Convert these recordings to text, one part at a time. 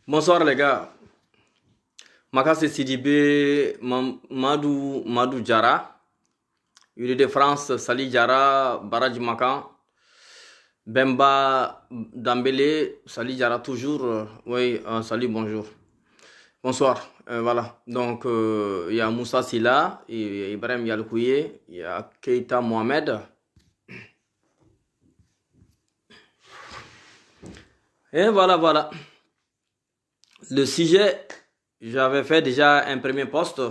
Bonsoir les gars. Makassi Sidibé, Madou Diara, Uri de France, Sali Diara, Baradji Makan, Bemba Dambélé, Sali Diara toujours. Oui, salut, bonjour. Bonsoir. Voilà. Donc, il y a Moussa Silla, il y a Ibrahim Yalkouye, il y a Keita Mohamed. Et voilà. Le sujet, j'avais fait déjà un premier post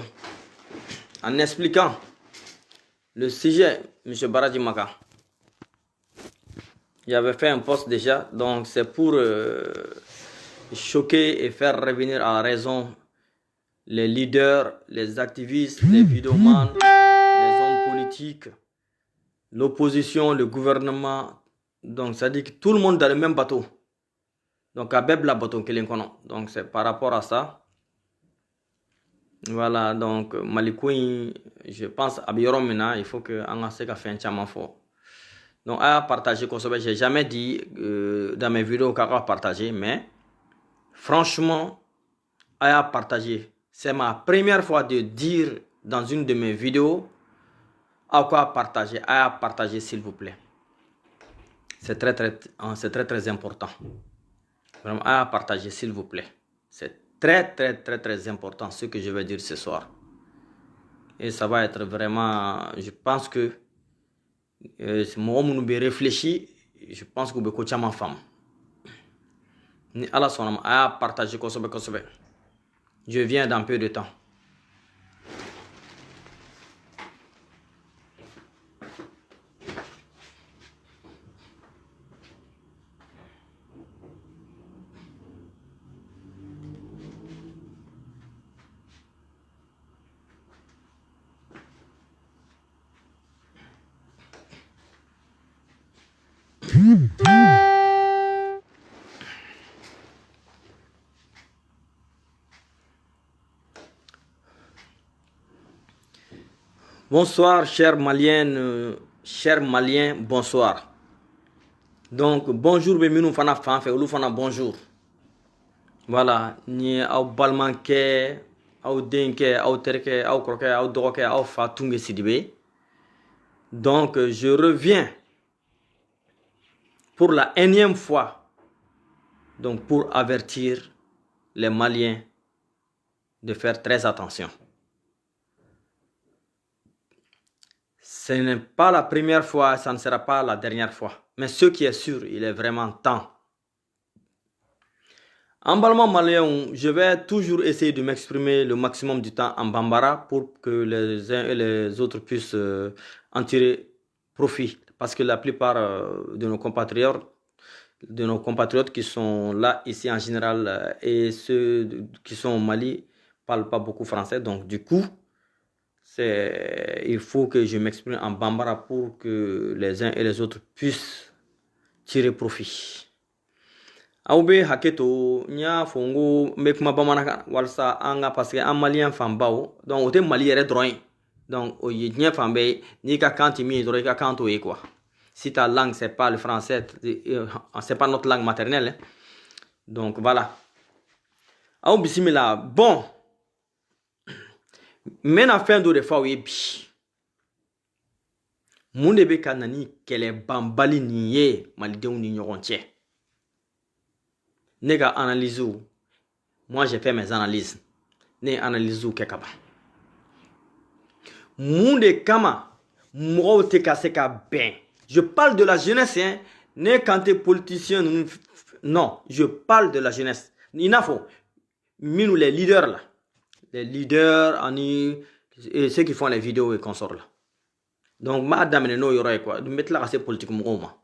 en expliquant le sujet, M. Baradji Makan. J'avais fait un post déjà, donc c'est pour choquer et faire revenir à la raison les leaders, les activistes, les vidéomans, les hommes politiques, l'opposition, le gouvernement. Donc ça dit que tout le monde dans le même bateau. Donc à Beb la bateau que l'on. Donc c'est par rapport à ça. Voilà, donc Malikoui, je pense à Bioromina, il faut que Angasek a fait un chaman fort. Donc à partager, j'ai jamais dit dans mes vidéos qu'à partager, mais franchement, à partager. C'est ma première fois de dire dans une de mes vidéos à quoi partager, s'il vous plaît. C'est très important. Vraiment, à partager s'il vous plaît. C'est très important ce que je vais dire ce soir. Et ça va être vraiment, je pense que si moi nous réfléchir, je pense que vous pouvez ma femme. Ni ala sonam à partager kosobe. Je viens dans peu de temps. Bonsoir, chers Maliennes, chers Maliens, bonsoir. Donc, bonjour, bienvenue fana fanfe, ou fana bonjour. Voilà, ni au balmanke, au denke, au terke, au croque, au droque, au fatunge sidibé. Donc, je reviens pour la énième fois, donc pour avertir les Maliens de faire très attention. Ce n'est pas la première fois, ça ne sera pas la dernière fois. Mais ce qui est sûr, il est vraiment temps. En parlant malien, je vais toujours essayer de m'exprimer le maximum du temps en bambara pour que les uns et les autres puissent en tirer profit. Parce que la plupart de nos compatriotes qui sont là ici en général et ceux qui sont au Mali ne parlent pas beaucoup français. Donc du coup, il faut que je m'exprime en bambara pour que les uns et les autres puissent tirer profit. Aube haketo nya fongo me kuma bamanaka walsa anga parce que en malien fambao donc ote mali yere droit donc o nya fambe ni ka kanti mi droit ka kanto e quoi si ta langue c'est pas le français c'est pas notre langue maternelle hein. Donc voilà au bismillah bon mena fin do de fa we bi mun de be kanani kele bambali ni ye malidenw ni ɲɔgɔn cɛ. Nega analyse. Moi j'ai fait mes analyses. Ne analyse ou kekaba. Monde kama mou te kase ka ben. Je parle de la jeunesse hein. Ne quand t'es politicien non, je parle de la jeunesse. Il faut minou les leaders là. Les leaders et ceux qui font les vidéos et consorts là. Donc madame ne no yoro quoi. De mettre là c'est politique mou ma.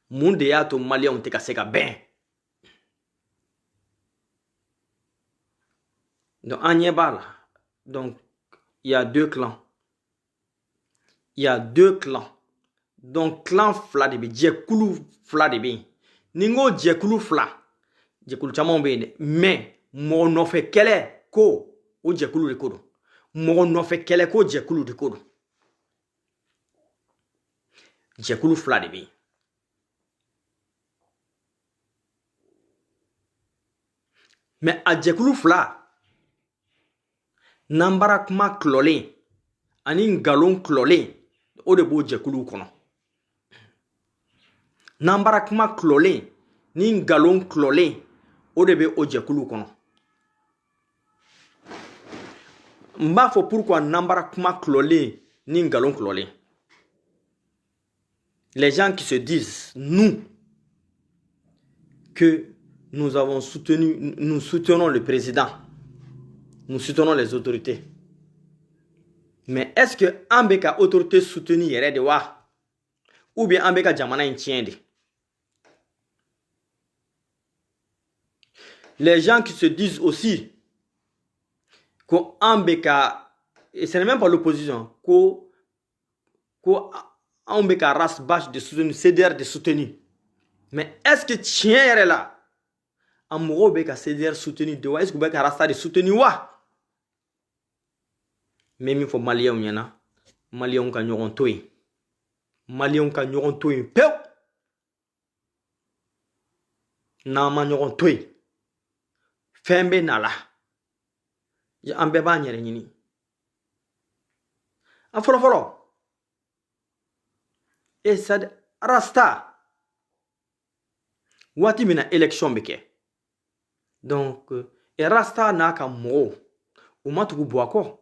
Monde ya to malien te kase ka ben. Donc, donc, il y a deux clans. Donc, clan fla de bi, Djekulu fla de bi. Ningo Djekulu fla. Djekulu chamon be mais mo no fe kele ko o Djekulu de kodo. Mo no fe kele ko Djekulu de kodo. Djekulu fla de bi. mais a jɛkulu fila n'an bara kuma kulɔlen ani ngalon kulɔlen o de b'o jɛkulu kɔnɔ n'an bara kuma kulɔlen ni ngalon kulɔlen o de bɛ o jɛkulu kɔnɔ n b'a fɔ pourquoi n'an bara kuma kulɔlen ni ngalon kulɔlen les gens qui se disent nous que nous soutenons le président, nous soutenons les autorités. Mais est-ce que Ambeka autorité soutenue yɛrɛ de wa? Ou bien Ambeka jamana in tiɲɛ de? Les gens qui se disent aussi que Ambeka, et ce n'est même pas l'opposition, que Ambeka race bâche de soutenu, CDR de soutenu. Mais est-ce que tiɲɛ yɛrɛ la? En mɔgɔw bɛ ka CDR soutenu de wa? Est-ce que bɛ ka rasta de soutenu wa? Mais min fɔ maliyɛnw ɲɛna, maliyɛnw ka ɲɔgɔn to yen. Maliyɛnw ka ɲɔgɔn to yen pewu. N'an ma ɲɔgɔn to yen, fɛn bɛ na la. An bɛɛ b'an yɛrɛ ɲini. A fɔlɔ fɔlɔ, et ça rasta waati min na élection bɛ kɛ. Donc, rasta n'a ka mɔgɔw u ma tugu bɔ a kɔ.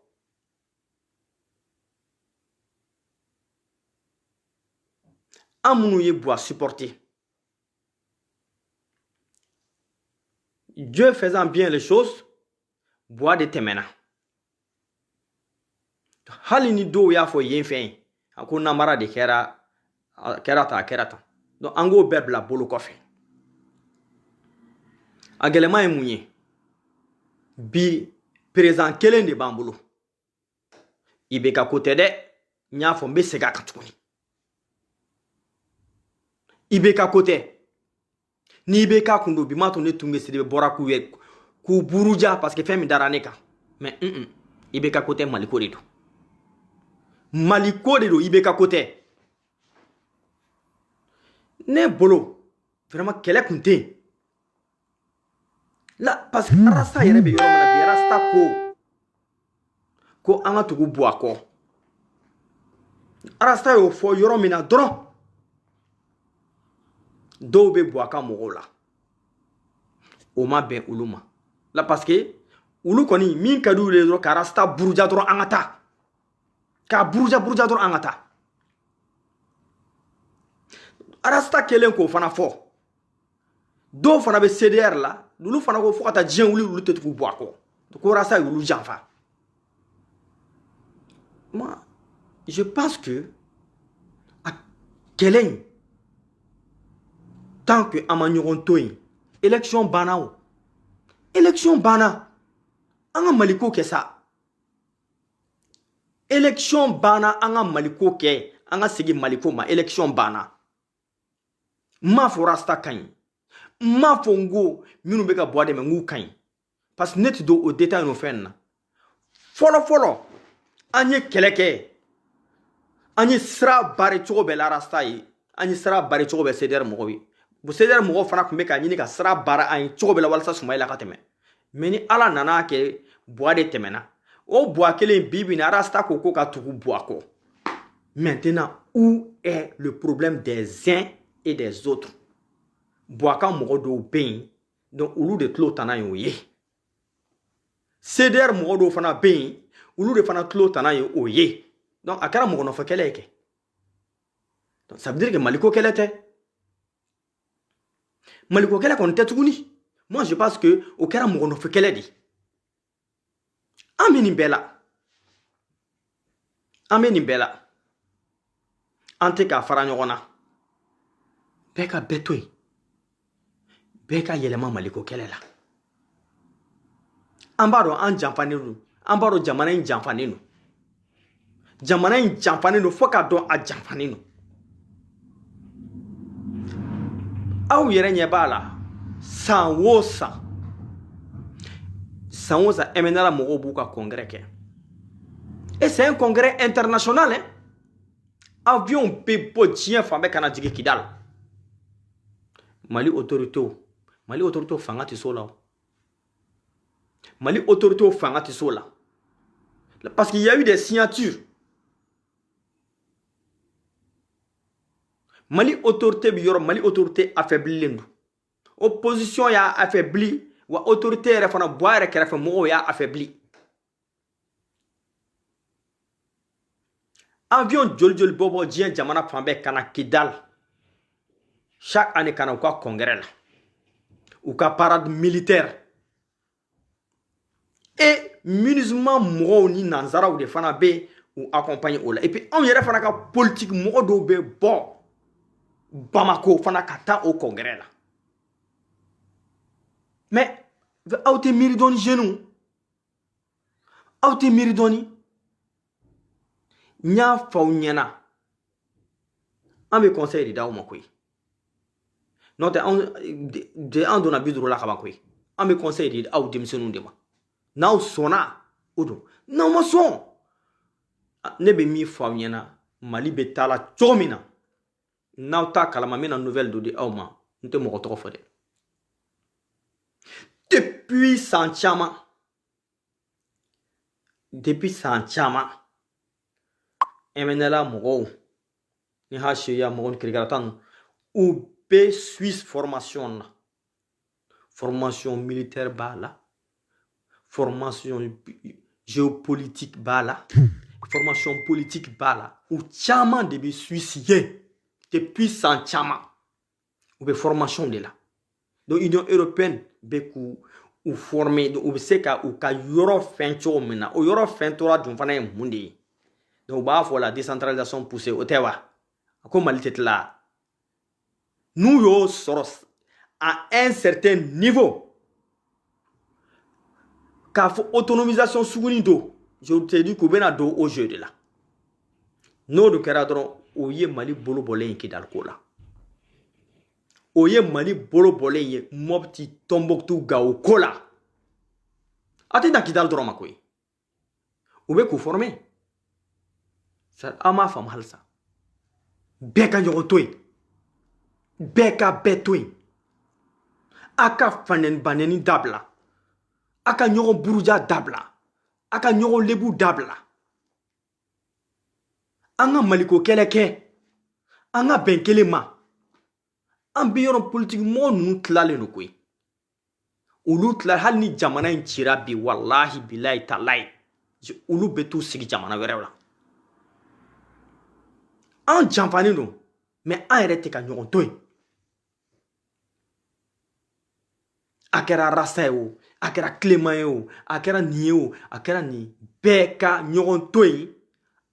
An minnu ye Bois supporter. Dieu faisant bien les choses, Bois de tɛmɛna. Hali ni dɔw y'a fɔ yen fɛn ye, a ko namara de kɛra tan. Donc an k'o bɛɛ bila bolo kɔfɛ. A gɛlɛma ye mun ye? Bi président kelen de b'an bolo. IBK ko tɛ dɛ, n y'a fɔ n bɛ segin a kan tuguni. IBK ko tɛ. Ni IBK kun don bi ma to ne tun bɛ Sidibe bɔra k'u buruja parce que fɛn min dara ne kan. Mais IBK ko tɛ, Mali ko de don. Mali ko de don, IBK ko tɛ. Ne bolo vraiment kɛlɛ kun tɛ yen. Là, parce que Rasta yɛrɛ bɛ yɔrɔ min na bi, Rasta ko an ka tugu bɔ a kɔ. Rasta y'o fɔ yɔrɔ min na dɔrɔn, dɔw bɛ bɔ a ka mɔgɔw la. O ma bɛn olu ma. Là, parce que olu kɔni min ka d'u ye dɔrɔn ka Rasta buruja dɔrɔn an ka taa. Ka buruja dɔrɔn an ka taa. Rasta kelen k'o fana fɔ. Dɔw fana bɛ CDR la, olu fana ko fo ka taa diɲɛ wuli olu tɛ tugu bɔ a kɔ. Ko Rasta y'olu janfa. Moi, je pense que à kɛlɛ in, tant que an ma ɲɔgɔn to yen, élection banna o. Élection banna. An ka Mali ko kɛ sa. Élection banna, an ka Mali ko kɛ. An ka segin Mali ko ma. Élection banna. M'a fɔ Rasta ka ɲi. M'a fɔ n ko minnu bɛ ka bɔ a dɛmɛ n k'u ka ɲi. Parce que ne tɛ don o détail n'o fɛn na. Fɔlɔ fɔlɔ, an ye kɛlɛ kɛ. An ye sira bari cogo bɛɛ la Rasta ye. An ye sira bari cogo bɛɛ CDR mɔgɔw ye. Bon CDR mɔgɔw fana tun bɛ ka ɲini ka sira bara an ye cogo bɛɛ la walasa Sumayila ka tɛmɛ. Mais ni Ala nana kɛ Bois de tɛmɛna. O Bois kelen bi bi na Rasta ko ka tugu Bois kɔ. Maintenant, où est le problème des uns et des autres? Bois ka mɔgɔ dɔw bɛ yen, donc olu de tulo tana ye o ye. CDR mɔgɔ dɔw fana bɛ yen, olu de fana tulo tana ye o ye. Donc a kɛra mɔgɔ nɔfɛ kɛlɛ ye kɛ. Donc ça veut dire que Maliko kɛlɛ tɛ. Maliko kɛlɛ kɔni tɛ tuguni. Moi je pense que o kɛra mɔgɔ nɔfɛ kɛlɛ de. An bɛ nin bɛɛ la. An bɛ nin bɛɛ la. An tɛ k'a fara ɲɔgɔn na. Bɛɛ ka bɛɛ to yen. Bɛɛ ka yɛlɛma Maliko kɛlɛ la. An b'a dɔn an janfanen don. An b'a dɔn jamana in janfanen don. Jamana in janfanen don fo k'a dɔn a janfanen don. Aw yɛrɛ ɲɛ b'a la san o san MNLA mɔgɔw b'u ka congrès kɛ. Et c'est un congrès international. Hein? Avion bɛ bɔ diɲɛ fan bɛɛ ka na jigin Kidal. Mali autorité fanga tɛ s'o la. Mali autorité au fanga ti so là. Parce qu'il y a eu des signatures. Mali autorité biyor, Mali autorité affaibli lendu. Opposition ya affaibli, wa autorité refana boire kerefe mo ya affaibli. Avion jol bobo dien jamana fambe kana Kidal. Chaque année kana quoi congrès là. Ou ka parade militaire. Et munisement mo ni nanzara ou de fana be ou accompagner ola. Et puis on yere fana ka politique mo do be bon. Bamako fana kata au congrès là. Mais aute miridoni genou. Aute miridoni. Nya fauniana. An be conseil de daw makoy. Non te de an dona bidro la kaba koy. An be conseil de aw demisonu de ma. Naw sona odo. Non mo son. Ne be mi fauniana Mali be tala chomina. Naw ta kalama mena nouvelle do de aw ma. Nte mo ko to fode. Depuis Sanchama. Depuis Sanchama. Emenela mogo. Ni hache ya mogo krigaratan. Ou be Suisse formation. Formation militaire bala. Formation géopolitique bala. Formation politique bala. Ou chama de be Suissien. Depuis Sanchama. Ou be formation de là. Donc Union européenne beku ou formé ou seka ou ka yoro fencho mena o yoro fentora dum fana mundi. Donc ba fo la décentralisation poussée au tewa. Comme Mali là. Nous yo soros à un certain niveau. Ka fo autonomisation suguni do. Je te dis ko bena do au jeu de là. No do kera dron o ye Mali bolo bolé ki dal ko là. Oye Mali bolo bolé ye mopti Tombouctou Gao Kola. Ati dans Kidal droma koy. Oube ko formé. Ça ama fam halsa. Beka nyorotoy. Beka betoy. Aka fanen baneni dabla. Aka nyoro buruja dabla. Aka nyoro lebu dabla. Anga Maliko keleke. Anga benkele ma. An be yoron politique mo nu tlale no koy. Ulu tlale hal ni jamana in chira bi wallahi billahi talai. Ulu betu sigi jamana wera. An jamfani no. Mais an yere te ka nyogon toy. Akera rasa yo, akera klema yo, akera niye yo, akera ni beka nyogon toy.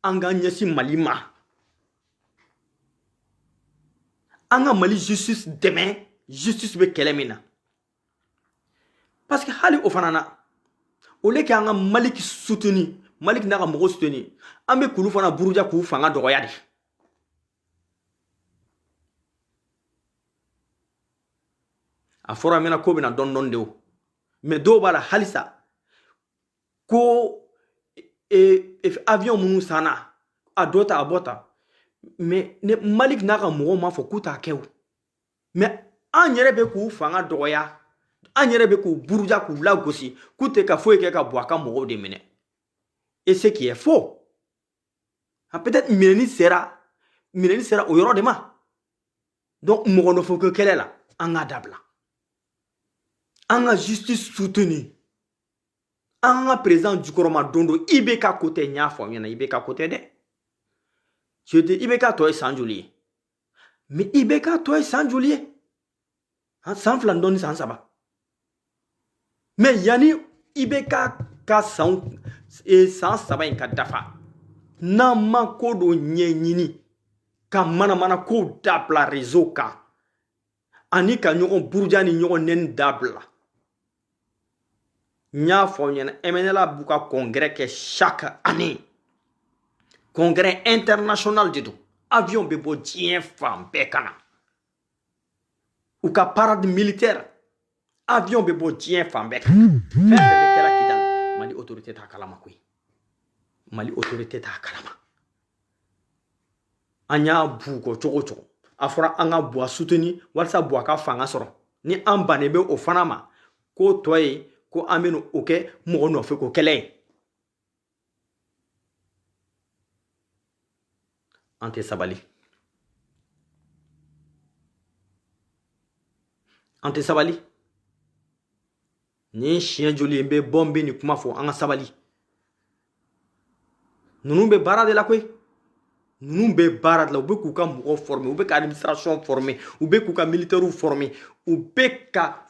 Anga nyesi malima. Anga Mali justice demain, justice be kelemina. Parce que hali ofanana, ole ki anga Mali ki soutenu, Mali ki naka mogo soutenu, ambe kulu fana buruja ku fanga dogoyadi. A fora mena ko bina don de o. Mais do bala halisa ko avion munu sana a dota abota. Mais ne Malik naka mogo ma fo kuta kew. Mais an yere be ku fanga dogoya. An yere be ku buruja ku la gosi. Kute ka fo ke ka boaka mogo de mene. Et ce qui est faux. Peut-être mineni sera au yoro de ma. Donc mogo no fo que quelle est là. Anga dabla. Anga justice soutenue. Anga président du Koroma Dondo Ibeka côté nya fo yana Ibeka côté de. Je dis, Ibeka toi sans Julie. Mais Ibeka toi sans Julie. Sans flandoni sans saba. Mais yani Ibeka ka sans et sans saba in kadafa. Nama kodo nyenyini. Ka mana ko dabla réseau ka. Ani ka nyogon burjani nyogon nen dabla. Nya fo nyana emenela buka congrès que chaque année. Congrès international de tout. Avion bebo dien fam bekana. Ou ka parade militaire. Avion bebo dien fam bekana. Fekela kidal. Mali autorité ta kalama koy. Mali autorité ta kalama. Anya buko chogo. Afora anga boa soutenu walsa boa ka fanga soro. Ni ambanebe o fanama. Ko toy ko an bɛ n'o kɛ mɔgɔ nɔfɛ ko kɛlɛ ye. An tɛ sabali. An tɛ sabali. Ni siɲɛ joli n bɛ bɔ n bɛ nin kuma fɔ an ka sabali. Ninnu bɛ baara de la koyi. Ninnu bɛ baara de la, u bɛ k'u ka mɔgɔw former, u bɛ ka administration former, u bɛ k'u ka militaires former, u bɛ ka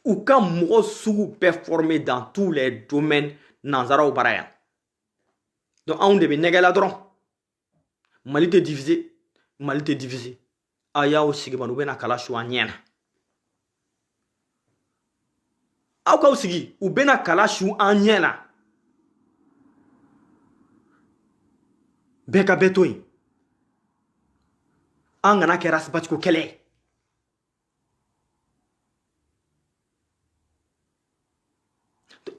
u ka mɔgɔ sugu bɛɛ former dans tous les domaines nanzaraw bara yan. Donc anw de bɛ nɛgɛ la dɔrɔn. Mali tɛ diviser, Mali tɛ diviser. A y'aw sigi man, u bɛna kala su an ɲɛ na. Aw k'aw sigi, u bɛna kala su an ɲɛ na. Bɛɛ ka bɛɛ to yen. An kana kɛ rasipatiko kɛlɛ ye.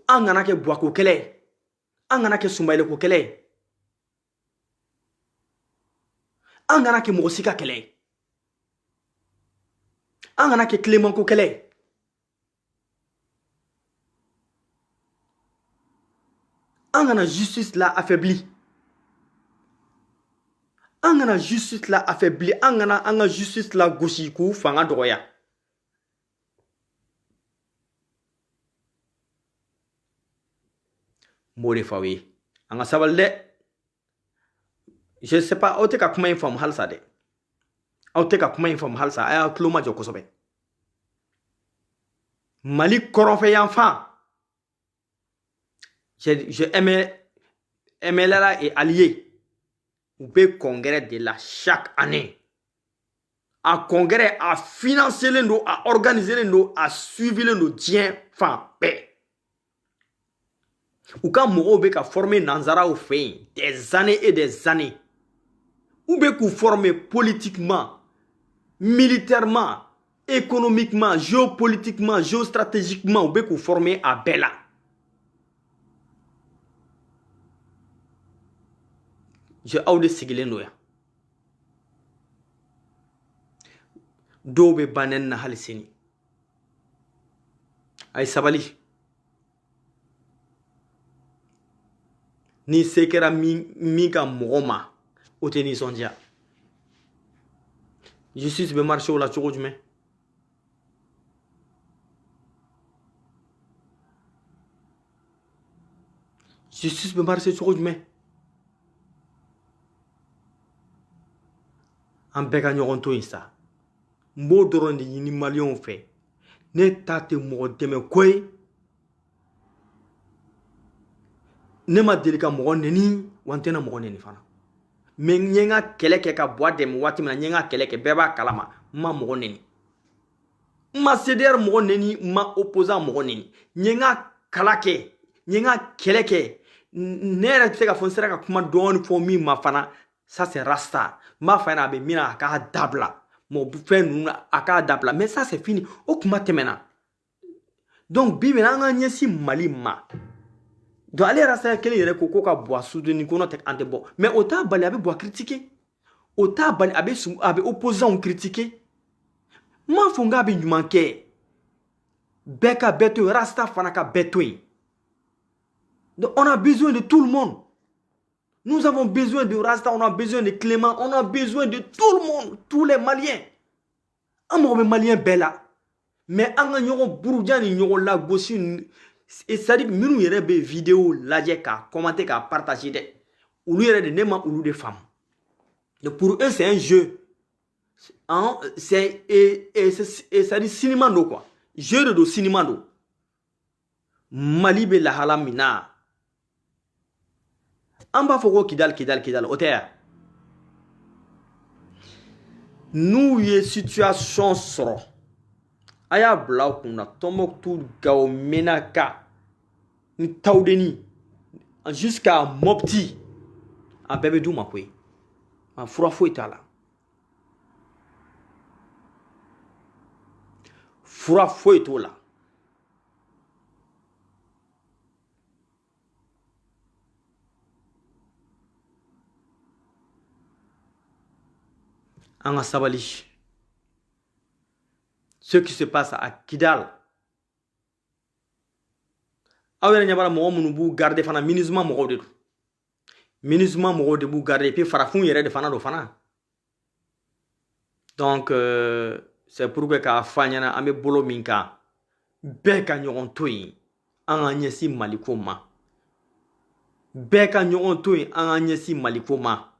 An kana kɛ buwako kɛlɛ ye. An kana kɛ sunbayɛlɛko kɛlɛ ye. An kana kɛ mɔgɔ si ka kɛlɛ ye. An kana kɛ tilemanko kɛlɛ ye. An kana justice la affaibli. An kana justice la affaibli. An kana an ka justice la gosi k'u fanga dɔgɔya. M'o de f'aw ye. An ka sabali dɛ. Je sais pas, aw tɛ ka kuma in faamu halisa dɛ. Aw tɛ ka kuma in faamu halisa. A y'a tulo majɔ kosɛbɛ. Mali kɔrɔnfɛ yan fan. Je MLA et alliés. Ou be congrès de la chaque année. A congrès a financé l'endo, a organisé l'endo, a suivi l'endo dien fan paix. Ou quand moro be ka former nanzara au fin des années et des années. Ou be ku former politiquement, militairement, économiquement, géopolitiquement, géostratégiquement, ou be ku former à Bella. Je aw de sigilen do ya. Dɔw bɛ bannen na hali sini. Ay sabali. Ni se kɛra min ka mɔgɔ ma, o tɛ nisɔndiya. Justice bɛ marché o la cogo jumɛn? Justice bɛ marché cogo jumɛn? An bɛɛ ka ɲɔgɔn to yen sa. N b'o dɔrɔn de ɲini maliyɛnw fɛ. Ne ta tɛ mɔgɔ dɛmɛ ko ye. Ne ma deli ka mɔgɔ neni, wa n tɛna mɔgɔ neni fana. Mais n ye n ka kɛlɛ kɛ ka bɔ a dɛmɛ waati min na, n ye n ka kɛlɛ kɛ, bɛɛ b'a kalama. N ma mɔgɔ neni. N ma CDR mɔgɔ neni, n ma opposant mɔgɔ neni. N ye n ka kala kɛ, n ye n ka kɛlɛ kɛ. Ne yɛrɛ tɛ se ka fɔ n sera ka kuma dɔɔni fɔ min ma fana, ça c'est rasta. N b'a fɔ a ɲɛna a bɛ min na a k'a dabila. Mɔgɔ fɛn ninnu a k'a dabila. Mais ça c'est fini. O kuma tɛmɛna. Donc bi bi in na an ka ɲɛsin Mali ma. Donc ale rasta kelen yɛrɛ ko ka bɔ a soutenir ko n'o tɛ an tɛ bɔ. Mais o t'a bali a bɛ bɔ a critiquer. O t'a bali a bɛ opposant critiquer. N m'a fɔ n k'a bɛ ɲuman kɛ. Bɛɛ ka bɛɛ to yen, rasta fana ka bɛɛ to yen. Donc on a besoin de tout le monde. Nous avons besoin de Rasta, on a besoin de Clément, on a besoin de tout le monde, tous les Maliens. On a Maliens bella. Mais on a ɲɔgɔn buruja ni ɲɔgɔn lagosi. C'est-à-dire minnu yɛrɛ bɛ vidéo lajɛ k'a commenter k'a partager dɛ. Olu yɛrɛ de ne ma olu de faamu. Pour eux c'est un jeu. C'est-à-dire cinéma do quoi. Jeu de cinéma do. Mali bɛ lahala min na. An b'a fɔ ko Kidal o tɛ ya. N'u ye situation sɔrɔ, a y'a bila aw kunna Tɔnbɔkutu, Gao, Menaka ni Tawudeni jusqu'à Mopti a bɛɛ bɛ d'u ma koyi. A fura foyi t'a la. Fura foyi t'o la. An ka sabali. Ce qui se passe à Kidal, aw yɛrɛ ɲɛ b'a la mɔgɔ minnu b'u garder fana MINUSMA mɔgɔw de don MINUSMA mɔgɔw de b'u garder et puis farafin yɛrɛ de fana don fana donc c'est pourquoi k'a fɔ ɲɛna an bɛ bolo min kan bɛɛ ka ɲɔgɔn to yen an ka ɲɛsin Maliko ma bɛɛ ka ɲɔgɔn to yen an ka ɲɛsin Maliko ma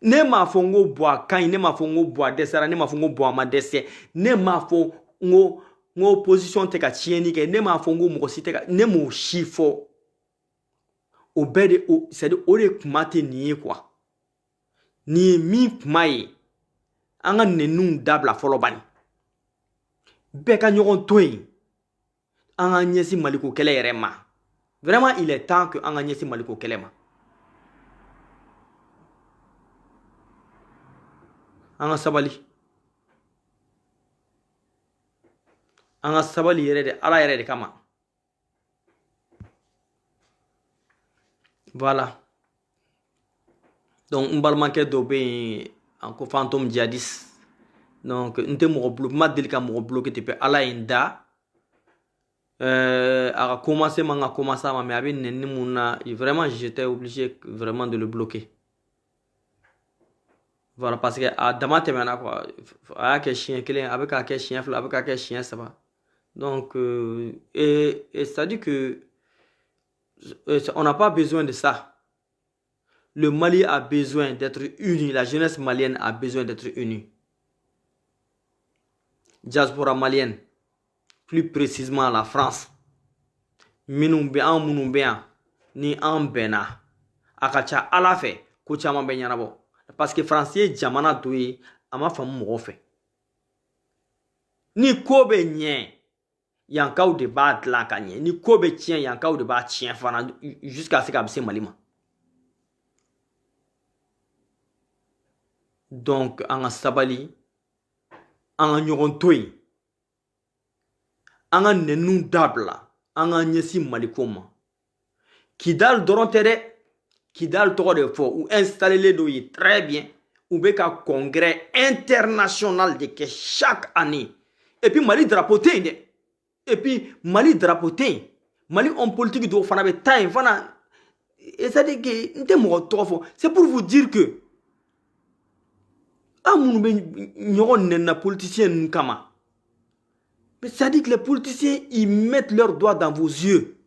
ne m'a fɔ n ko Buwa ka ɲi ne m'a fɔ n ko Buwa dɛsɛra ne m'a fɔ n ko Buwa ma dɛsɛ ne m'a fɔ n ko opposition tɛ ka tiɲɛni kɛ ne m'a fɔ n ko mɔgɔ si tɛ ka ne m'o si fɔ o bɛɛ de c'est à dire o de kuma tɛ nin ye quoi nin ye min kuma ye an ka nɛniw dabila fɔlɔ bani bɛɛ ka ɲɔgɔn to yen an ka ɲɛsin Maliko kɛlɛ yɛrɛ ma vraiment il est temps que an ka ɲɛsin Maliko kɛlɛ ma an ka sabali yɛrɛ de Ala yɛrɛ de kama voilà donc n balimakɛ dɔ bɛ yen an ko fantôme djihadiste donc n tɛ mɔgɔ bloqué n ma deli ka mɔgɔ bloqué depuis Ala ye n da a ka commencé man ka commencé a ma mais a bɛ nɛni mun na vraiment j'étais obligé vraiment de le bloquer voilà parce que a dama tɛmɛna quoi a y'a kɛ siɲɛ kelen a bɛ k'a kɛ siɲɛ fila a bɛ k'a kɛ siɲɛ saba donc et c'est à dire que on n'a pas besoin de ça. Le Mali a besoin d'être uni, la jeunesse malienne a besoin d'être unie. Diaspora malienne, plus précisément la France, minumbean ni an bena akacha ala fe ko chama be ɲanabɔ parce que français jamana do ye a ma faamu mɔgɔ fɛ ni ko bɛ ɲɛ yankaw de b'a dilan ka ɲɛ ni ko bɛ tiɲɛ yankaw de b'a tiɲɛ fana jusqu'à ce k'a bɛ se Mali ma donc an ka sabali an ka ɲɔgɔn to yen an ka nɛniw dabila an ka ɲɛsin Maliko ma Kidal dɔrɔn tɛ dɛ Kidal tɔgɔ de fɔ u installé do ye très bien u bɛ ka congrès international de kɛ chaque année et puis Mali drapeau tɛ yen dɛ et puis Mali drapeau tɛ yen Mali homme politique dɔw fana bɛ taa yen fana c'est-à-dire que n tɛ mɔgɔ tɔgɔ fɔ c'est pour vous dire que an minnu bɛ ɲɔgɔn nɛnina politiciens ninnu kama mais c'est-à-dire que les politiciens ils mettent leurs doigts dans vos yeux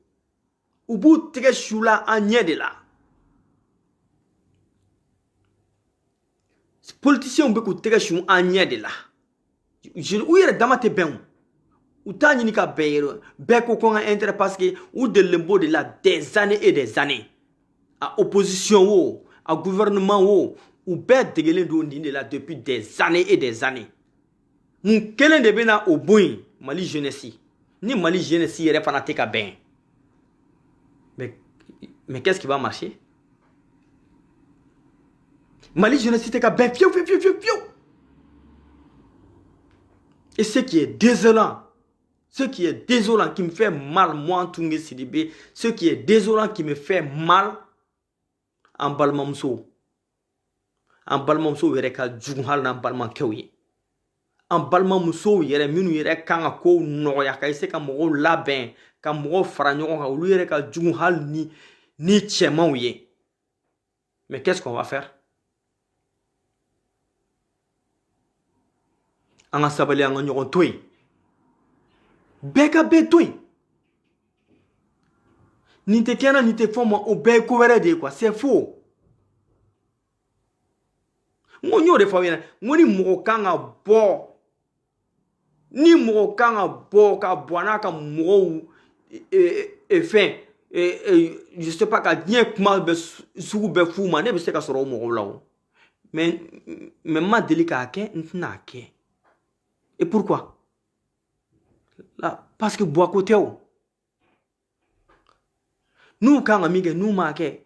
u b'u tɛgɛ su la an ɲɛ de la politiciens bɛ k'u tɛgɛ su an ɲɛ de la u yɛrɛ dama tɛ bɛn o u t'a ɲini ka bɛn yɛrɛ bɛɛ ko ko n ka intérêt parce que u delilen b'o de la des années et des années a opposition wo a gouvernement wo u bɛɛ degelen don nin de la depuis des années et des années mun kelen de bɛ na o bon yen Mali jeunesse ni Mali jeunesse yɛrɛ fana tɛ ka bɛn mais qu'est-ce qui va marcher Mali jeunesse tɛ ka bɛn fiyewu fiyewu fiyewu fiyewu et ce qui est désolant qui me fait mal moi Tunge Sidibé ce qui est désolant qui me fait mal an balimamuso yɛrɛ ka jugu hali n'an balimakɛw ye an balimamusow yɛrɛ minnu yɛrɛ kan ka kow nɔgɔya ka se ka mɔgɔw labɛn ka mɔgɔw fara ɲɔgɔn kan olu yɛrɛ ka jugu hali ni cɛmanw ye mais qu'est-ce qu'on va faire an ka sabali an ka ɲɔgɔn to yen bɛɛ ka bɛɛ to yen nin tɛ kɛnɛ nin tɛ fɔ ma o bɛɛ ye ko wɛrɛ de ye quoi c'est faux n ko n y'o de fɔ aw ɲɛna n ko ni mɔgɔ kan ka bɔ ka bɔ n'a ka mɔgɔw fɛn je sais pas ka diɲɛ kuma sugu bɛɛ f'u ma ne bɛ se ka sɔrɔ o mɔgɔw la o mais n ma deli k'a kɛ n tɛna kɛ et pourquoi là parce que Buwako tɛ o n'u kan ka min kɛ n'u m'a kɛ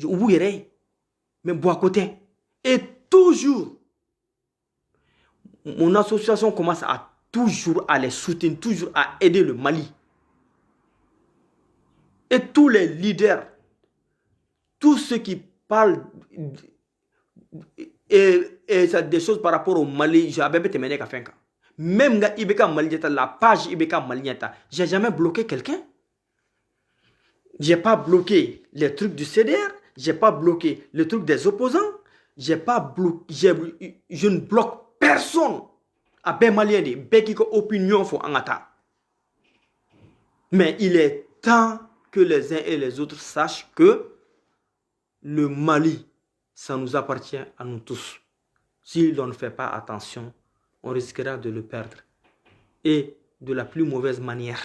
u b'u yɛrɛ ye mais Buwako tɛ et toujours mon association commence à toujours à les soutenir, toujours à aider le Mali. Et tous les leaders, tous ceux qui parlent et des choses par rapport au Mali, j'avais besoin de faire. Même ga Ibeka Malieta, la page Ibeka Malieta, j'ai jamais bloqué quelqu'un. J'ai pas bloqué les trucs du CDR, j'ai pas bloqué les trucs des opposants, j'ai pas bloqué, je ne bloque personne. A ben malien de bekiko opinion fo angata. Mais il est temps que les uns et les autres sachent que le Mali, ça nous appartient à nous tous. Si l'on ne fait pas attention, on risquera de le perdre. Et de la plus mauvaise manière.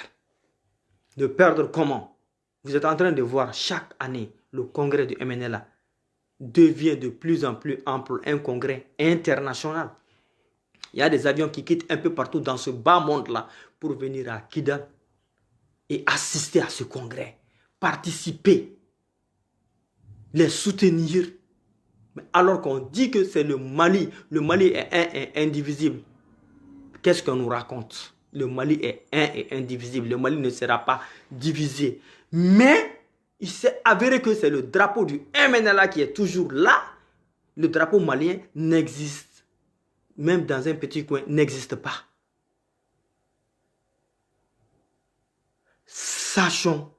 De perdre comment? Vous êtes en train de voir chaque année, le congrès du MNLA devient de plus en plus ample, un congrès international. Il y a des avions qui quittent un peu partout dans ce bas monde-là pour venir à Kidal et assister à ce congrès, participer, les soutenir. Mais alors qu'on dit que c'est le Mali est un et indivisible. Qu'est-ce qu'on nous raconte? Le Mali est un et indivisible. Le Mali ne sera pas divisé. Mais il s'est avéré que c'est le drapeau du MNLA qui est toujours là. Le drapeau malien n'existe, même dans un petit coin, n'existe pas. Sachons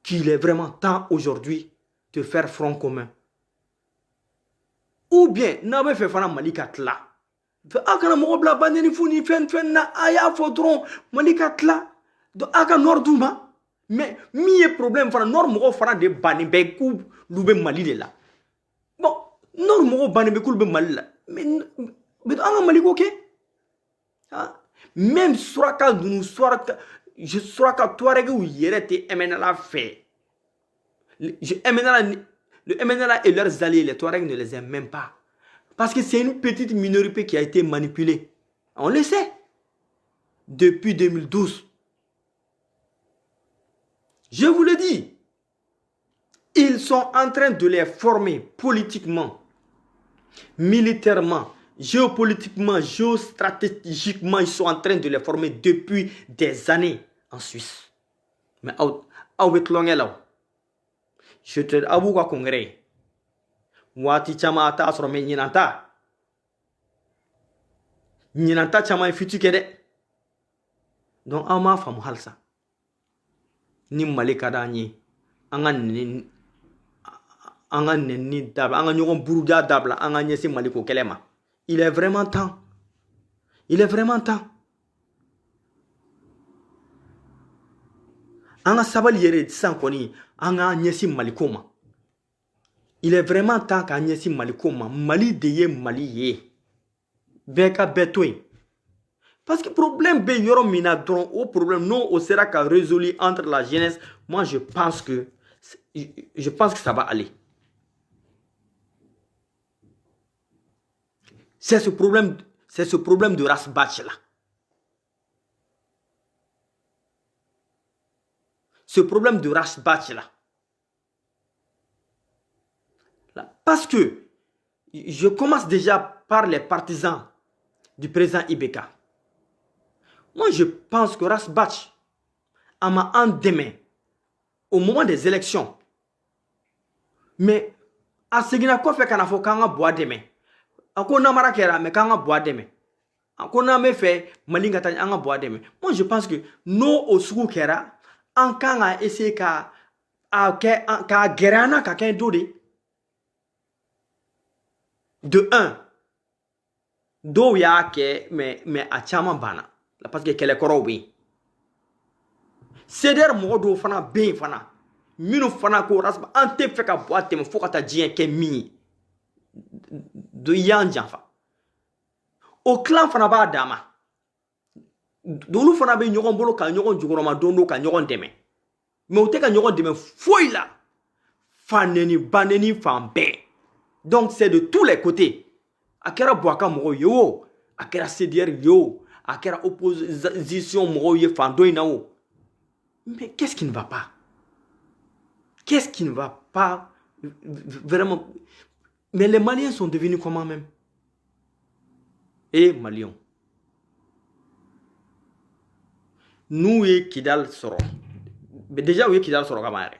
qu'il est vraiment temps aujourd'hui de faire front commun. Ou bien, n'avez fait faire Malikat là. Akana mo bla baneni funi fen na aya fodron Malikat là. Do aka norduma. Mais mi problème fana nord mo fana de bani be ku lube Mali de là. Bon, nord mo bani be ku lube Mali là. Mais anga Mali ko ke? Même suraka nous suraka je suraka Touareg ou yerete MNLA fait. Le MNLA et leurs alliés, les Touaregs ne les aiment même pas. Parce que c'est une petite minorité qui a été manipulée. On le sait. Depuis 2012. Je vous le dis. Ils sont en train de les former politiquement, militairement, géopolitiquement, géostratégiquement. Ils sont en train de les former depuis des années en Suisse. Mais je te avoue qu'au congrès, Wati chama ata asrome nyinanta chama fitu kede. Donc ama famu halsa. Ni malika dani anga ni dabla anga nyogon buruda dabla anga nyesi maliko kelema. Il est vraiment temps. Il est vraiment temps. Anga sabal yere sankoni anga nyesi malikoma. Il est vraiment temps qu'à nyesi malikoma Mali deye Mali ye. Beka betoy. Parce que problème be yoro mina dron au problème non au sera qu'à résolu entre la jeunesse. Moi je pense que ça va aller. C'est ce problème de race batch là. Ce problème de race batch là. Parce que je commence déjà par les partisans du président Ibeka. Moi, je pense que Rasbach a un demain au moment des élections. Mais à ce qu'il fait qu'on a fait qu'on a bois demain. Encore n'a pas kera mais qu'on a bois demain. Encore n'a pas fait malinga tani on a bois demain. Moi, je pense que nous au sou kera en quand a essayé qu'à guérana quelqu'un d'autre. De un, do ya ke mais a chama bana parce que kele koro bi ceder modo fana ben fana minu fana ko rasba ante feka boate me fokata dien ke mi de yanja fa au clan fana ba dama dolu fana be nyogon bolo ka nyogon jugoroma dondo ka nyogon deme mais o te ka nyogon deme foila faneni baneni fambe. Donc c'est de tous les côtés. Akera boaka moro yo, akera CDR yo, akera opposition moro ye fandoy nao. Mais qu'est-ce qui ne va pas? Qu'est-ce qui ne va pas vraiment? Mais les Maliens sont devenus comment même? Et Maliens. Nous y Kidal soro. Mais déjà oui Kidal soro kamare.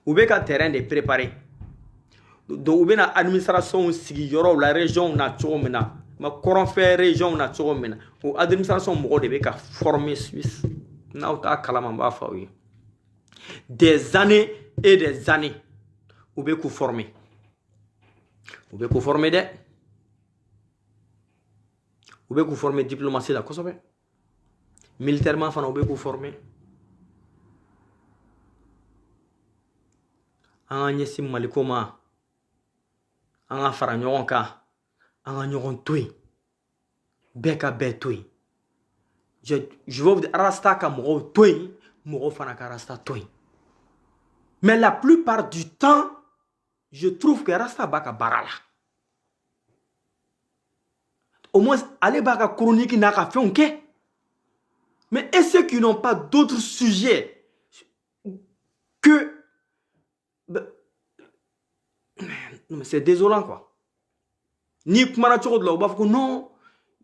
Ou bien qu'un terrain de préparé. Donc, on a administration sigi yoro la région na chomena ma courant fait région na cogo mina ou administration mo de be ka former Suisse na ta kalama ba fa oui des années et des années ou be ku former de ou be ku former diplomatie la kosobe militairement fana ou be ku former an nyesi malikoma an fara ɲɔgɔn kan an ka ɲɔgɔn to yen bɛɛ ka bɛɛ to yen je veux vous dire rasta ka mɔgɔw to yen mɔgɔw fana ka rasta to yen mais la plupart du temps je trouve que rasta b'a ka baara la au moins ale b'a ka chronique n'a ka fɛnw kɛ mais et ceux qui n'ont pas d'autres sujets que mais c'est désolant quoi ni kumana cogo de la u b'a fɔ ko non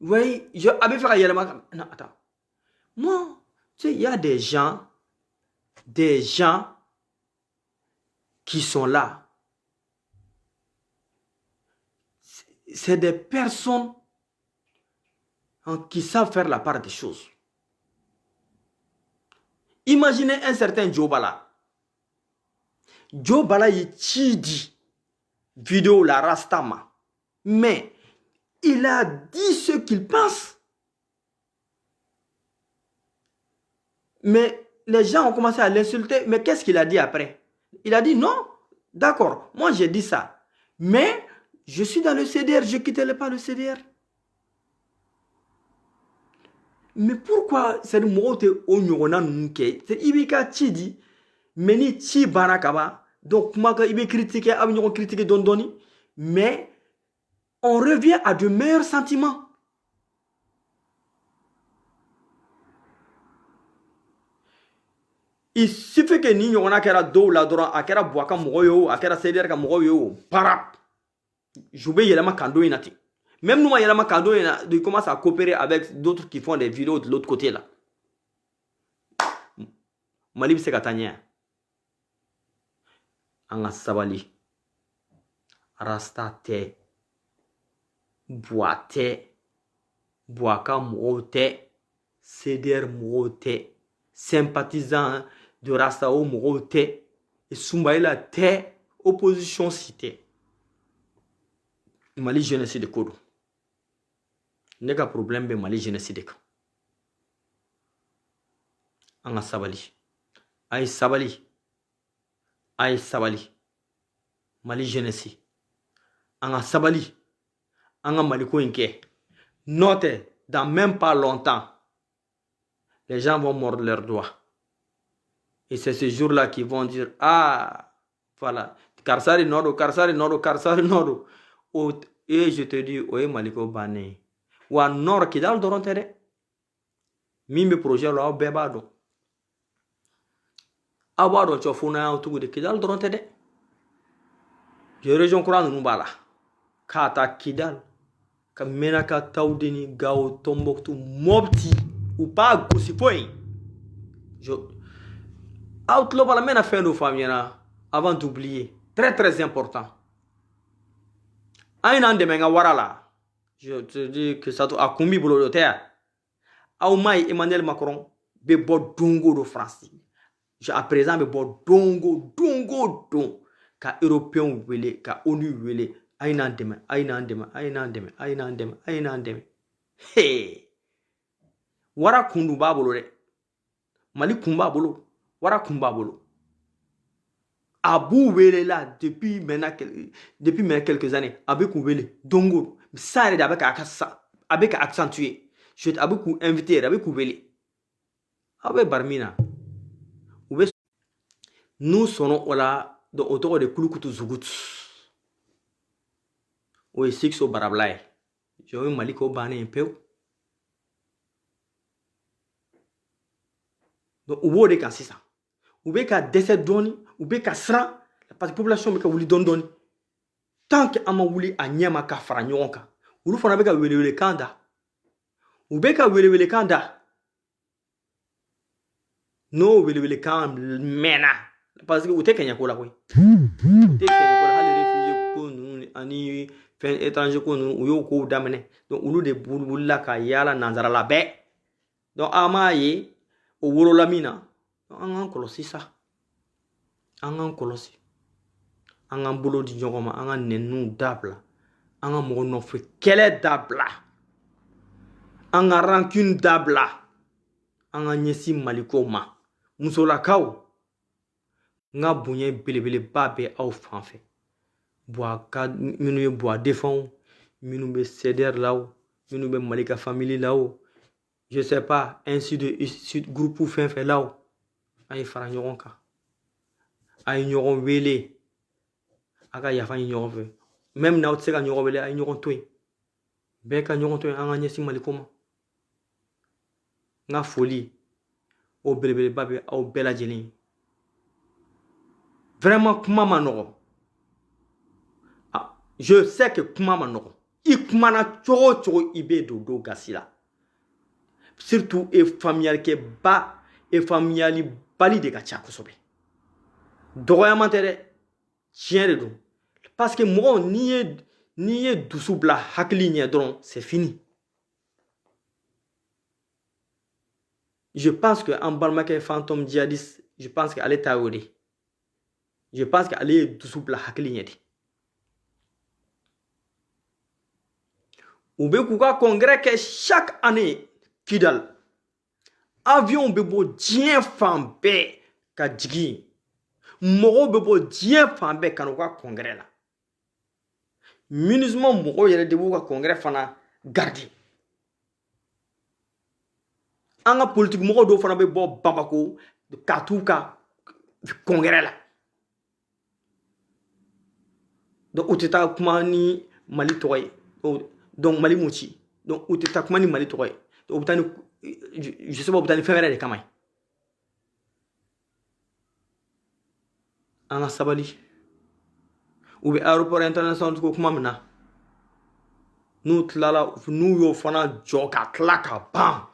oui a bɛ fɛ ka yɛlɛma non attends moi tu sais il y a des gens qui sont là c'est des personnes qui savent faire la part des choses. Imaginez un certain Joe Bala. Joe Bala il dit vidéo la Rastama. Mais il a dit ce qu'il pense. Mais les gens ont commencé à l'insulter. Mais qu'est-ce qu'il a dit après? Il a dit non, d'accord, moi j'ai dit ça. Mais je suis dans le CDR, je ne quitterai pas le CDR. Mais pourquoi c'est le mot de Onyona Nunke? C'est Ibika Chidi, mais ni Chi Barakaba. Donc, moi, il veut critiquer, il critiquer Dondoni. Mais on revient à de meilleurs sentiments. Il suffit que nous on a kera do la dora akera boaka moyo akera CDR ka moyo parap. Joube yelama kando inati. Même nous, il commence à coopérer avec d'autres qui font des vidéos de l'autre côté là. Malib se katanya. Anga sabali. Rasta te. Boite. Boaka mote. CDR mote. Sympathisant de Rastao mote. Et Sumbaïla te. Opposition cité. Mali jeunesse de Kodo. Nega problème be Mali jeunesse de kan. Anga sabali. Ay sabali. Ay sabali. Mali jeunesse. Anga sabali. Anga Maliko inke. Notez, dans même pas longtemps, les gens vont mordre leurs doigts. Et c'est ce jour-là qu'ils vont dire, ah, voilà, Karsari Nodo, Karsari Nodo, Karsari Nodo. Et je te dis, oui, Maliko Bane. Ou à Nord qui dans le Dorontere. Mime projet là, Bebado. Abado, tu as fait un tour de Kidal Dorontere. Je région Koran Numbala. Kata Kidal. Kamenaka Taudini, Gao, Tomboktu, Mopti. Ou pas Goussipoin. Je. Outlaw la mena fin de famille avant d'oublier. Très très important. Aïe nan de menga warala. Je te dis que ça a commis bolo de terre. Aoumaï Emmanuel Macron be bo dongo de France. Je à présent be bo dongo don. Ka européen wele, ka ONU wele. Aïe nan deme. Hey. Wara kundu babolo de. Mali kumba bolo. Wara kumba bolo. Abou wele là depuis maintenant quelques années. Avec wele dongo. Ça avec accentué. Je t'ai avec invité avec wele. Avec barmina. Nous sommes là autour de kulukutu zugut. Oui, six au barablai. Je veux Maliko bané un peu. Donc où est-ce que c'est ça? Ou bien qu'à décès doni, ou bien qu'à sera, la population be ka wuli doni. Tant que ama wuli a nyama ka fara nyonka. Ulu fana be ka wele kanda. Ou bien qu'à wele kanda. No wele kan mena. Parce que ou te kenya ko la koy. Te kenya ko la hali réfugié ko nu ani fɛn étranger ko ninnu u y'o kow daminɛ donc olu de wulila ka yaala nanzarala bɛɛ donc an m'a ye o wolola min na an k'an kɔlɔsi sa an k'an kɔlɔsi an k'an bolo di ɲɔgɔn ma an ka nɛniw dabila an ka mɔgɔ nɔfɛ kɛlɛ dabila an ka rancune dabila an ka ɲɛsin malikow ma musolakaw n ka bonya belebeleba bɛ aw fan fɛ minnu ye Buwa Defɛnw minnu bɛ CDR la o minnu bɛ Malika Family la o je sais pas ainsi de suite groupe fɛn fɛn la o a ye fara ɲɔgɔn kan a ye ɲɔgɔn wele a ka yafa ɲini ɲɔgɔn fɛ même n'aw tɛ se ka ɲɔgɔn wele a ye ɲɔgɔn to yen bɛɛ ka ɲɔgɔn to yen an ka ɲɛsin Maliko ma n ka foli o belebeleba bɛ aw bɛɛ lajɛlen ye vraiment kuma ma nɔgɔ je sais que kuma ma nɔgɔ i kumana cogo o cogo i bɛ don gasi la surtout faamuyali bali de ka ca kosɛbɛ dɔgɔyama tɛ dɛ tiɲɛ de don parce que mɔgɔw n'i ye dusu bila hakili ɲɛ dɔrɔn c'est fini je pense que an balimakɛ fantôme djihadiste je pense que ale ta y'o de je pense que ale ye dusu bila hakili ɲɛ de u bɛ k'u ka congrès kɛ chaque année Kidal avion bɛ bɔ diɲɛ fan bɛɛ ka jigin mɔgɔw bɛ bɔ diɲɛ fan bɛɛ ka na u ka congrès la MINUSMA mɔgɔw yɛrɛ de b'u ka congrès fana garder an ka politique mɔgɔw dɔw fana bɛ bɔ Bamako ka t'u ka congrès la donc u tɛ taa kuma ni Mali tɔgɔ ye donc Mali m'u ci donc u tɛ taa kuma ni Mali tɔgɔ ye u bɛ taa ni je sais pas u bɛ taa ni fɛn wɛrɛ de kama ye an ka sabali u bɛ aéroport international ko kuma min na n'u y'o fana jɔ ka tila ka ban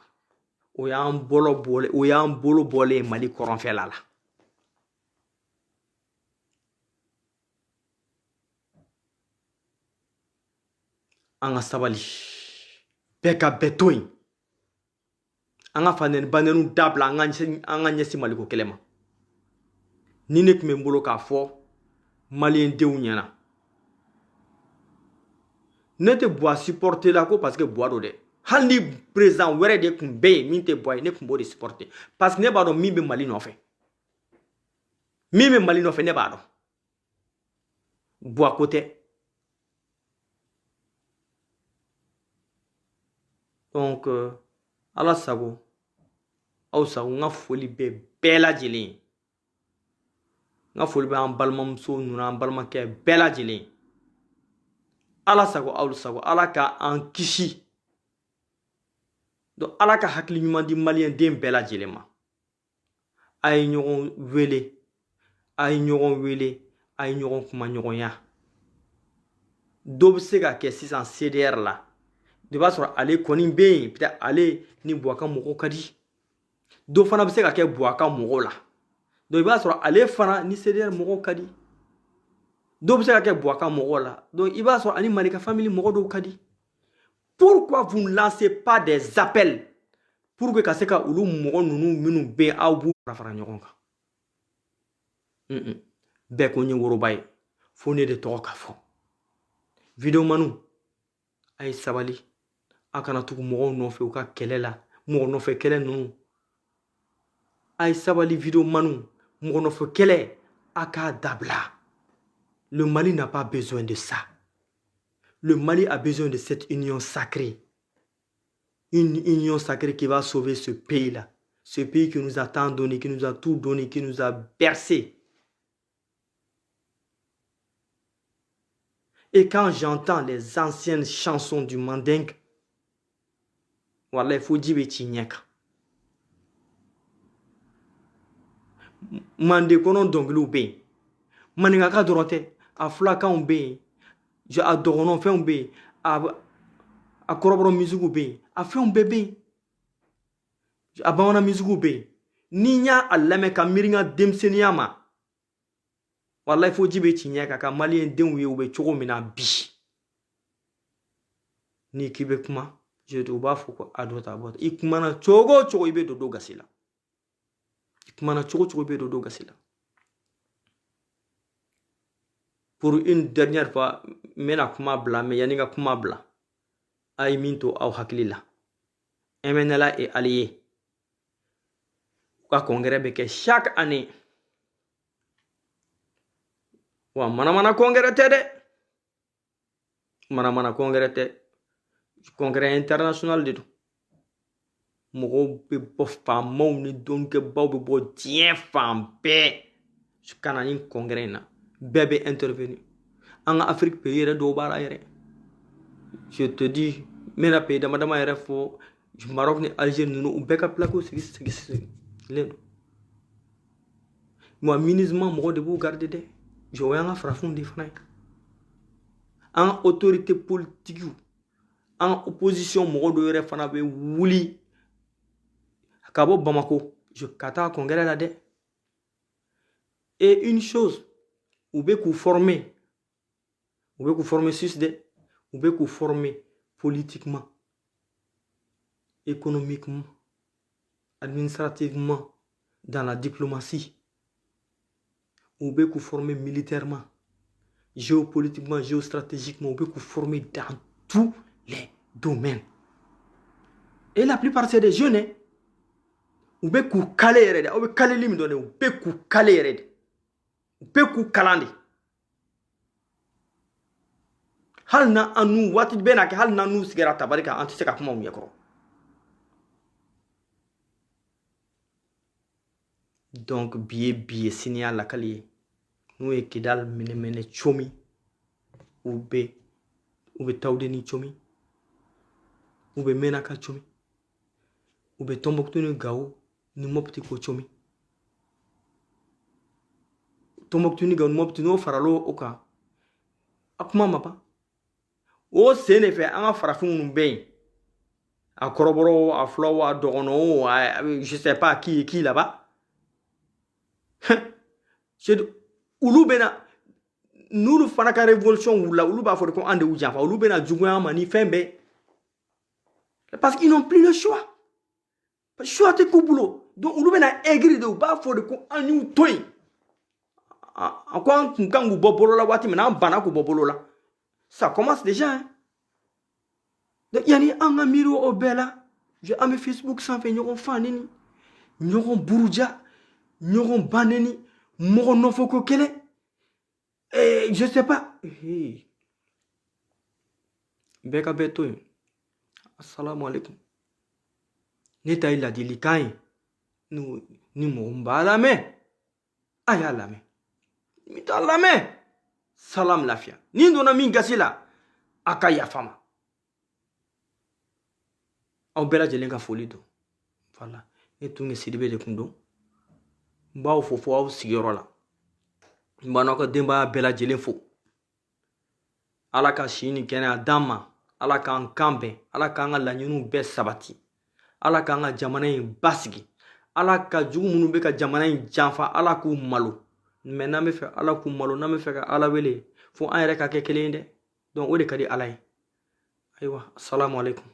o y'an bolo bɔlen Mali kɔrɔnfɛla la an ka sabali bɛɛ ka bɛɛ to yen an ka fanɛni dabila an ka ɲɛsin Maliko kɛlɛ ma ni ne tun bɛ n bolo k'a fɔ Maliyɛn denw ɲɛna ne tɛ Buwa supporter la ko parce que Buwa don dɛ hali ni président wɛrɛ de tun bɛ yen min tɛ Buwa ye ne tun b'o de supporter parce que ne b'a dɔn min bɛ Mali nɔfɛ ne b'a dɔn Buwa ko tɛ donc ala sago aw sago n ka foli bɛ bɛɛ lajɛlen ye n ka foli bɛ an balimamuso ninnu an balimakɛ bɛɛ lajɛlen ala sago aw sago ala ka an kisi donc ala ka hakili ɲuman di Maliyɛn den bɛɛ lajɛlen ma a ye ɲɔgɔn wele a ye ɲɔgɔn kuma ɲɔgɔnya dɔ bɛ se ka kɛ sisan CDR la i b'a sɔrɔ ale kɔni bɛ yen peut-être ale ni Buwa ka mɔgɔw ka di dɔ fana bɛ se ka kɛ Buwa ka mɔgɔw la donc i b'a sɔrɔ ale fana ni CDR mɔgɔw ka di dɔ bɛ se ka kɛ Buwa ka mɔgɔw la donc i b'a sɔrɔ ani Malika Family mɔgɔ dɔw ka di pourquoi vous ne lancez pas des appels pour que ka se ka olu mɔgɔ ninnu minnu bɛ aw b'u fara ɲɔgɔn kan bɛɛ ko n ye woroba ye fo ne de tɔgɔ ka fɔ vidéo manu a ye sabali a kana tugu mɔgɔw nɔfɛ u ka kɛlɛ la mɔgɔ nɔfɛ kɛlɛ ninnu a ye sabali vidéo manu mɔgɔ nɔfɛ kɛlɛ a k'a dabila le Mali n'a pas besoin de ça le Mali a besoin de cette union sacrée une union sacrée qui va sauver ce pays-là ce pays qui nous a tant donné qui nous a tout donné qui nous a bercé. Et quand j'entends les anciennes chansons du Mandingue, voilà, il faut dire que Mande kono donglu be maninga ka dorote a flaka on be je a dorono fe on be a korobro musique be a fe on bebe a bana musique be ninya allame ka miringa demseniyama wallahi fo jibe tinya ka Malien den wi ube chogo mina bi ni k'i bɛ kuma je u b'a fɔ ko a dɔ ta bɔ i kumana cogo o cogo i bɛ don gasi la i kumana cogo o cogo i bɛ don gasi la. Pour une dernière fois n bɛna kuma bila mais yanni ka kuma bila a ye min to aw hakili la MNLA est allié u ka congrès bɛ kɛ chaque année wa manamana congrès tɛ dɛ manamana congrès tɛ congrès international de don mɔgɔw bɛ bɔ faamaw ni dɔnkɛbaw bɛ bɔ diɲɛ fan bɛɛ ka na ni congrès in na bɛɛ bɛ intervenir an ka Afrique pays yɛrɛ dɔw b'a la yɛrɛ je te dis n bɛna pays dama dama yɛrɛ fɔ Maroc ni Algérie ninnu u bɛɛ ka plaquew sigilen don wa MINUSMA mɔgɔ de b'u garder dɛ o y'an ka farafinw de fana ye an ka autorité politique an ka opposition mɔgɔ dɔw yɛrɛ fana bɛ wuli ka bɔ Bamako ka taa congrès la dɛ et une chose u bɛ k'u former sus dɛ u bɛ k'u former politiquement économiquement administrativement dans la diplomatie u bɛ k'u former militairement géopolitiquement géostratégiquement u bɛ k'u former dans tous les domaines et la plupart c'est des jeunes hein? U bɛ k'u caler yɛrɛ de aw bɛ caleli min dɔn dɛ u bɛ k'u caler yɛrɛ de u bɛ k'u kalan de hali na an n'u waati bɛ na kɛ hali na n'u sigira tabali kan an tɛ se ka kuma u ɲɛkɔrɔ donc bi ye sini y'a lakali ye n'u ye Kidal minɛ comi u bɛ Tawudeni comi u bɛ Menaka comi u bɛ Tombouctou ni Gao ni Mopti ko comi Tombouctou ni Gao ni Mopti n'o farala o kan a kuma ma ban o sen de fɛ an ka farafin minnu bɛ yen a kɔrɔbɔrɔw a fulaw a dɔgɔnɔw je sais pas qui est qui là-bas olu bɛna n'olu fana ka révolution wulila olu b'a fɔ de ko an de y'u janfa olu bɛna juguya ma ni fɛn bɛɛ parce qu'ils n'ont plus le choix choix tɛ k'u bolo donc olu bɛna aigri de u b'a fɔ de ko an y'u to yen a ko an tun kan k'u bɔ bolo la waati min na an banna k'u bɔ bolo la ça commence déjà hein donc yanni an ka miiri o bɛɛ la an bɛ Facebook sanfɛ ɲɔgɔn faneni ɲɔgɔn buruja ɲɔgɔn baneni mɔgɔ nɔfɛ ko kelen je sais pas bɛɛ ka bɛɛ to yen assalamu alaikum ne ta ye ladilikan ye ni mɔgɔ min b'a lamɛn a y'a lamɛn n bɛ taa lamɛn salam lafiya ni n donna min gasi la a ka yafa ma aw bɛɛ lajɛlen ka foli don voilà ne Tunge Sidibe de kun don n b'aw fo fo aw sigiyɔrɔ la n b'aw ka denbaya bɛɛ lajɛlen fo ala ka si ni kɛnɛya d'an ma ala k'an kan bɛn ala k'an ka laɲiniw bɛɛ sabati ala k'an ka jamana in basigi ala ka jugu minnu bɛ ka jamana in janfa ala k'u malo mais n'an bɛ fɛ ala k'u malo n'an bɛ fɛ ka ala wele fo an yɛrɛ ka kɛ kelen ye dɛ donc o de ka di ala ye ayiwa assalamu alaikum